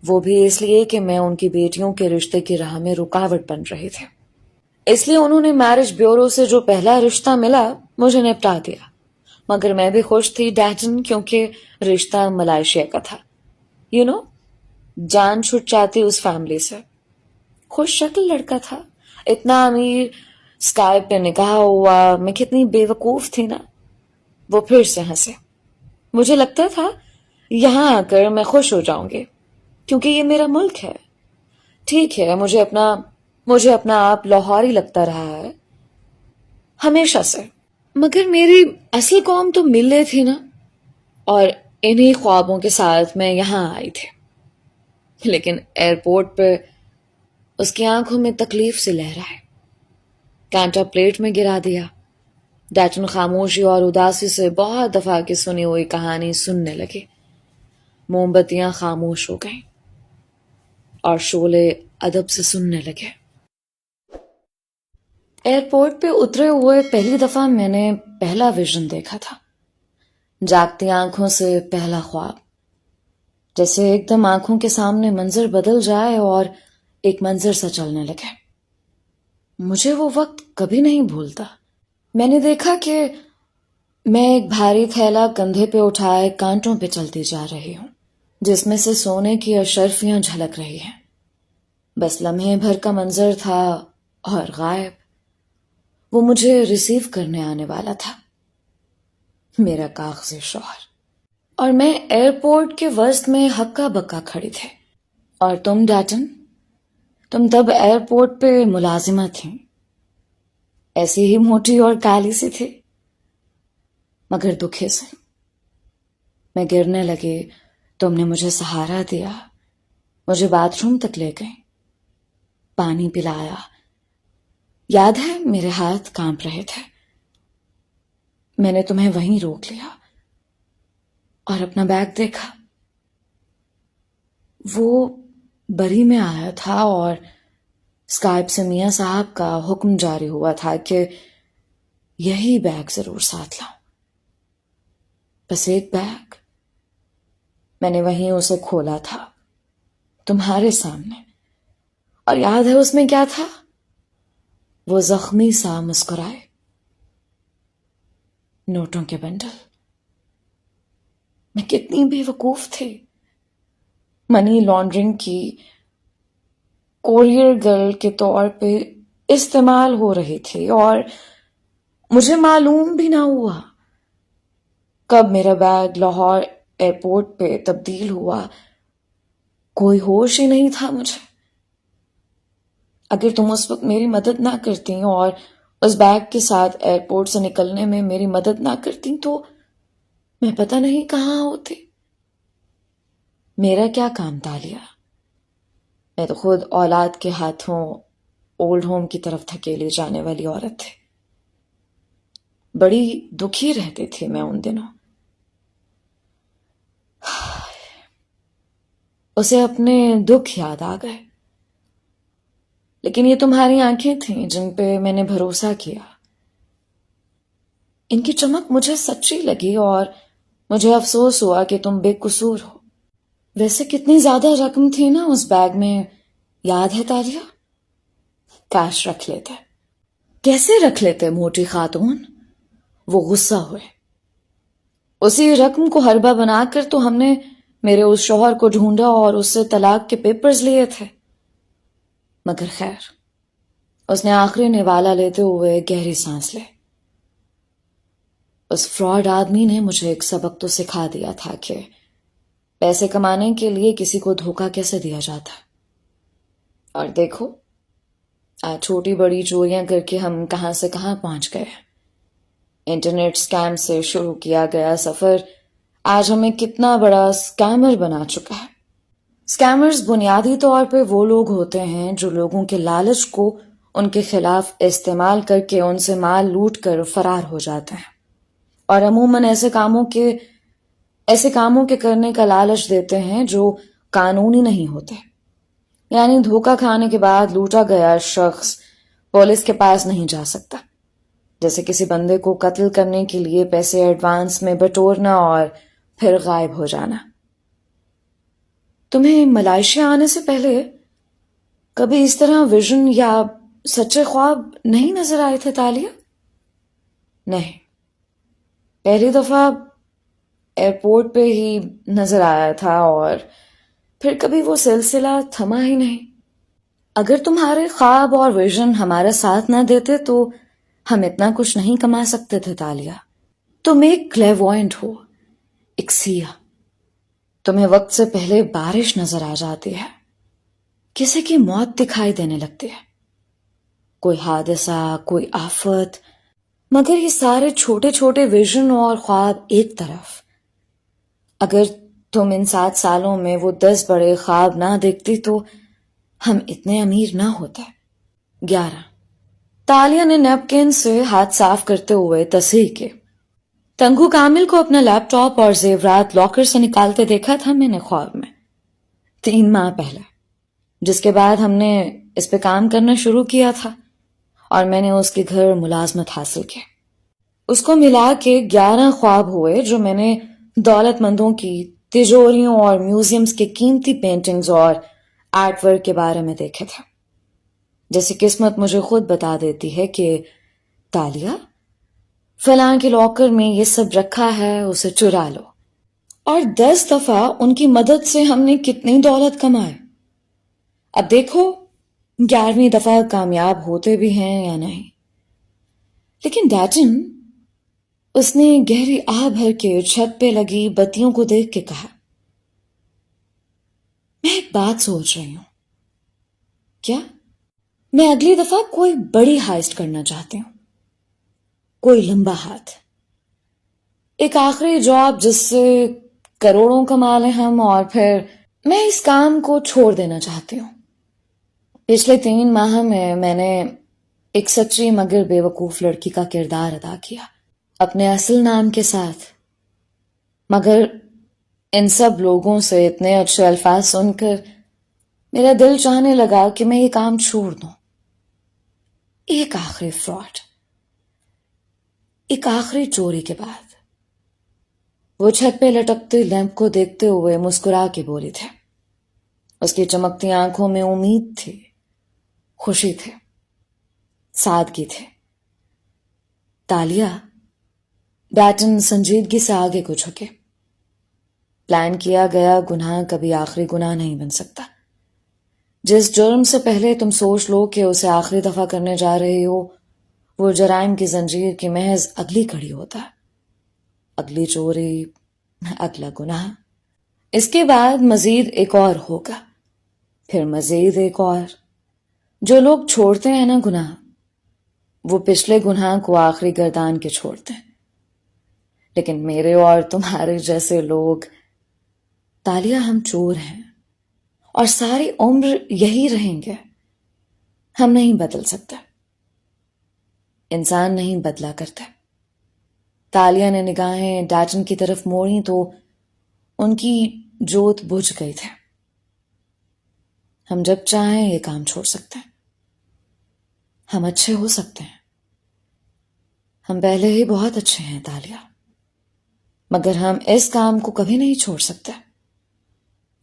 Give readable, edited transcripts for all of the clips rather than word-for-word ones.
وہ بھی اس لیے کہ میں ان کی بیٹیوں کے رشتے کی راہ میں رکاوٹ بن رہی تھی. اس لیے انہوں نے میرج بیورو سے جو پہلا رشتہ ملا مجھے نپٹا دیا. مگر میں بھی خوش تھی ڈیٹن، کیونکہ رشتہ ملائیشیا کا تھا. جان چھٹ جاتی اس فیملی سے. خوش شکل لڑکا تھا، اتنا امیر، اسکائپ پہ نکاح ہوا. میں کتنی بے وقوف تھی نا. وہ پھر سے ہنسے. مجھے لگتا تھا یہاں آ کر میں خوش ہو جاؤں گی کیونکہ یہ میرا ملک ہے. ٹھیک ہے، مجھے اپنا آپ لاہوری لگتا رہا ہے ہمیشہ سے، مگر میری اصل قوم تو ملے تھی نا، اور انہی خوابوں کے ساتھ میں یہاں آئی تھی. لیکن ایئرپورٹ پہ اس کی آنکھوں میں تکلیف سے لہرائے. کانٹا پلیٹ میں گرا دیا. ڈیٹن خاموشی اور اداسی سے بہت دفعہ کی سنی ہوئی کہانی سننے لگے. موم بتیاں خاموش ہو گئیں اور شعلے ادب سے سننے لگے. ایئرپورٹ پہ اترے ہوئے پہلی دفعہ میں نے پہلا ویژن دیکھا تھا. جاگتی آنکھوں سے پہلا خواب، جیسے ایک دم آنکھوں کے سامنے منظر بدل جائے اور ایک منظر سا چلنے لگے. مجھے وہ وقت کبھی نہیں بھولتا. میں نے دیکھا کہ میں ایک بھاری تھیلا کندھے پہ اٹھائے کانٹوں پہ چلتی جا رہی ہوں، جس میں سے سونے کی اشرفیاں جھلک رہی ہیں. بس لمحے بھر کا منظر تھا اور غائب. وہ مجھے ریسیو کرنے آنے والا تھا، میرا کاغذی شوہر، اور میں ایئرپورٹ کے وسط میں ہکا بکا کھڑی تھی. اور تم ڈیٹن، تم تب ایئرپورٹ پہ ملازمہ تھیں، ایسی ہی موٹی اور کالی سی تھی، مگر دکھے سے. میں گرنے لگی، تم نے مجھے سہارا دیا، مجھے باتھ روم تک لے گئے، پانی پلایا. یاد ہے میرے ہاتھ کانپ رہے تھے. میں نے تمہیں وہیں روک لیا اور اپنا بیگ دیکھا. وہ بری میں آیا تھا اور اسکائپ سے میاں صاحب کا حکم جاری ہوا تھا کہ یہی بیگ ضرور ساتھ لاؤں. بس ایک بیگ. میں نے وہیں اسے کھولا تھا تمہارے سامنے، اور یاد ہے اس میں کیا تھا؟ وہ زخمی سا مسکرائے. نوٹوں کے بنڈل. میں کتنی بے وقوف تھی. منی لانڈرنگ کی کوریئر گرل کے طور پہ استعمال ہو رہی تھی اور مجھے معلوم بھی نہ ہوا کب میرا بیگ لاہور ایئرپورٹ پہ تبدیل ہوا. کوئی ہوش ہی نہیں تھا مجھے. اگر تم اس وقت میری مدد نہ کرتی اور اس بیگ کے ساتھ ایئرپورٹ سے نکلنے میں میری مدد نہ کرتی تو میں پتہ نہیں کہاں ہوتی. میرا کیا کام تالیا. میں تو خود اولاد کے ہاتھوں اولڈ ہوم کی طرف دھکیلی جانے والی عورت تھی. بڑی دکھی رہتی تھی میں ان دنوں. اسے اپنے دکھ یاد آ گئے. لیکن یہ تمہاری آنکھیں تھیں جن پہ میں نے بھروسہ کیا. ان کی چمک مجھے سچی لگی اور مجھے افسوس ہوا کہ تم بے قصور ہو. ویسے کتنی زیادہ رقم تھی نا اس بیگ میں، یاد ہے تالیہ؟ کاش رکھ لیتے. کیسے رکھ لیتے موٹی خاتون؟ وہ غصہ ہوئے. اسی رقم کو حربہ بنا کر تو ہم نے میرے اس شوہر کو ڈھونڈا اور اس سے طلاق کے پیپرز لیے تھے. مگر خیر، اس نے آخری نوالا لیتے ہوئے گہری سانس لے. اس فراڈ آدمی نے مجھے ایک سبق تو سکھا دیا تھا کہ پیسے کمانے کے لیے کسی کو دھوکہ کیسے دیا جاتا. اور دیکھو آج چھوٹی بڑی چوریاں کر کے ہم کہاں سے کہاں پہنچ گئے. انٹرنیٹ سکیم سے شروع کیا گیا سفر آج ہمیں کتنا بڑا سکیمر بنا چکا ہے. سکیمرز بنیادی طور پہ وہ لوگ ہوتے ہیں جو لوگوں کے لالچ کو ان کے خلاف استعمال کر کے ان سے مال لوٹ کر فرار ہو جاتے ہیں، اور عموماً ایسے کاموں کے کرنے کا لالچ دیتے ہیں جو قانونی نہیں ہوتے. یعنی دھوکہ کھانے کے بعد لوٹا گیا شخص پولیس کے پاس نہیں جا سکتا. جیسے کسی بندے کو قتل کرنے کے لیے پیسے ایڈوانس میں بٹورنا اور پھر غائب ہو جانا. تمہیں ملائیشیا آنے سے پہلے کبھی اس طرح ویژن یا سچے خواب نہیں نظر آئے تھے تالیہ؟ نہیں، پہلی دفعہ ایئرپورٹ پہ ہی نظر آیا تھا اور پھر کبھی وہ سلسلہ تھما ہی نہیں۔ اگر تمہارے خواب اور ویژن ہمارا ساتھ نہ دیتے تو ہم اتنا کچھ نہیں کما سکتے تھے تالیہ۔ تم ایک کلیوائنٹ ہو، ایک سیاح۔ تمہیں وقت سے پہلے بارش نظر آ جاتی ہے، کسی کی موت دکھائی دینے لگتی ہے، کوئی حادثہ، کوئی آفت، مگر یہ سارے چھوٹے چھوٹے ویژن اور خواب ایک طرف۔ اگر تم ان 7 سالوں میں وہ 10 بڑے خواب نہ دیکھتی تو ہم اتنے امیر نہ ہوتے۔ 11۔ تالیہ نے نیپکن سے ہاتھ صاف کرتے ہوئے تصحیح کی۔ تنگو کامل کو اپنا لیپ ٹاپ اور زیورات لاکر سے نکالتے دیکھا تھا میں نے خواب میں، 3 ماہ پہلے، جس کے بعد ہم نے اس پہ کام کرنا شروع کیا تھا اور میں نے اس کے گھر ملازمت حاصل کی۔ اس کو ملا کے 11 خواب ہوئے جو میں نے دولت مندوں کی تجوریوں اور میوزیمز کے قیمتی پینٹنگز اور آرٹ ورک کے بارے میں دیکھے تھے۔ جیسے قسمت مجھے خود بتا دیتی ہے کہ تالیہ، فلاں کے لاکر میں یہ سب رکھا ہے، اسے چرا لو۔ اور 10 دفعہ ان کی مدد سے ہم نے کتنی دولت کمائے۔ اب دیکھو 11ویں دفعہ کامیاب ہوتے بھی ہیں یا نہیں۔ لیکن ڈیٹن، اس نے گہری آہ بھر کے چھت پہ لگی بتیوں کو دیکھ کے کہا، میں ایک بات سوچ رہی ہوں۔ کیا؟ میں اگلی دفعہ کوئی بڑی ہائسٹ کرنا چاہتی ہوں، کوئی لمبا ہاتھ، ایک آخری جاب جس سے کروڑوں کما لیں ہم، اور پھر میں اس کام کو چھوڑ دینا چاہتی ہوں۔ پچھلے 3 ماہ میں نے ایک سچی مگر بے وقوف لڑکی کا کردار ادا کیا، اپنے اصل نام کے ساتھ، مگر ان سب لوگوں سے اتنے اچھے الفاظ سن کر میرا دل چاہنے لگا کہ میں یہ کام چھوڑ دوں۔ ایک آخری فراڈ، ایک آخری چوری کے بعد وہ چھت پہ لٹکتے لیمپ کو دیکھتے ہوئے مسکرا کے بولی تھے۔ اس کی چمکتی آنکھوں میں امید تھی، خوشی تھی، سادگی تھی۔ تالیہ، ڈیٹن سنجیدگی سے آگے کو جھکے۔ پلان کیا گیا گناہ کبھی آخری گناہ نہیں بن سکتا۔ جس جرم سے پہلے تم سوچ لو کہ اسے آخری دفعہ کرنے جا رہے ہو، وہ جرائم کی زنجیر کی محض اگلی کڑی ہوتا ہے۔ اگلی چوری، اگلا گناہ، اس کے بعد مزید ایک اور ہوگا، پھر مزید ایک اور۔ جو لوگ چھوڑتے ہیں نا گناہ، وہ پچھلے گناہ کو آخری گردان کے چھوڑتے ہیں۔ لیکن میرے اور تمہارے جیسے لوگ، تالیہ، ہم چور ہیں اور ساری عمر یہی رہیں گے۔ ہم نہیں بدل سکتے، انسان نہیں بدلا کرتے۔ تالیہ نے نگاہیں ڈیٹن کی طرف موڑی تو ان کی جوت بجھ گئی تھی۔ ہم جب چاہیں یہ کام چھوڑ سکتے ہیں، ہم اچھے ہو سکتے ہیں، ہم پہلے ہی بہت اچھے ہیں تالیہ، مگر ہم اس کام کو کبھی نہیں چھوڑ سکتے۔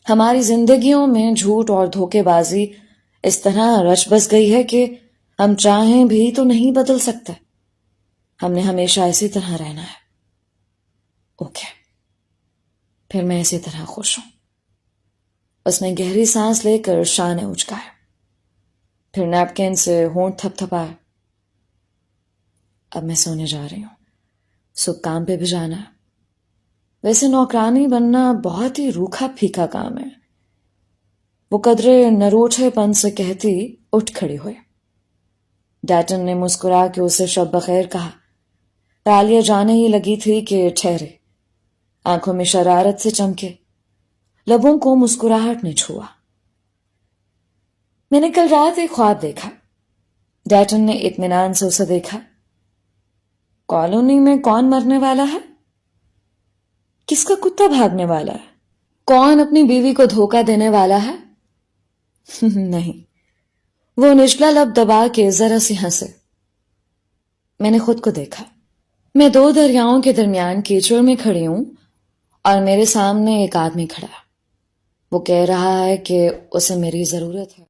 ہماری زندگیوں میں جھوٹ اور دھوکے بازی اس طرح رچ بس گئی ہے کہ ہم چاہیں بھی تو نہیں بدل سکتے۔ ہم نے ہمیشہ اسی طرح رہنا ہے۔ اوکے، پھر میں اسی طرح خوش ہوں۔ اس نے گہری سانس لے کر شانے اچکائے، پھر نیپکن سے ہونٹ تھپ تھپائے۔ اب میں سونے جا رہی ہوں، صبح کام پہ بھی جانا ہے۔ ویسے نوکرانی بننا بہت ہی روکھا پھیکا کام ہے، وہ قدرے نروٹھے پن سے کہتی اٹھ کھڑی ہوئی۔ ڈیٹن نے مسکرا کے اسے شب بخیر کہا۔ تالیہ جانے ہی لگی تھی کہ ٹھہرے، آنکھوں میں شرارت سے چمکے، لبوں کو مسکراہٹ نے چھوا۔ میں نے کل رات ایک خواب دیکھا۔ ڈیٹن نے اطمینان سے اسے دیکھا۔ کالونی میں کون مرنے والا ہے؟ کس کا کتا بھاگنے والا ہے؟ کون اپنی بیوی کو دھوکہ دینے والا ہے؟ نہیں، وہ نچلا لب دبا کے ذرا سی ہنسے۔ میں نے خود کو دیکھا، میں 2 دریاؤں کے درمیان کیچڑ میں کھڑی ہوں اور میرے سامنے ایک آدمی کھڑا ہے۔ وہ کہہ رہا ہے کہ اسے میری ضرورت ہے.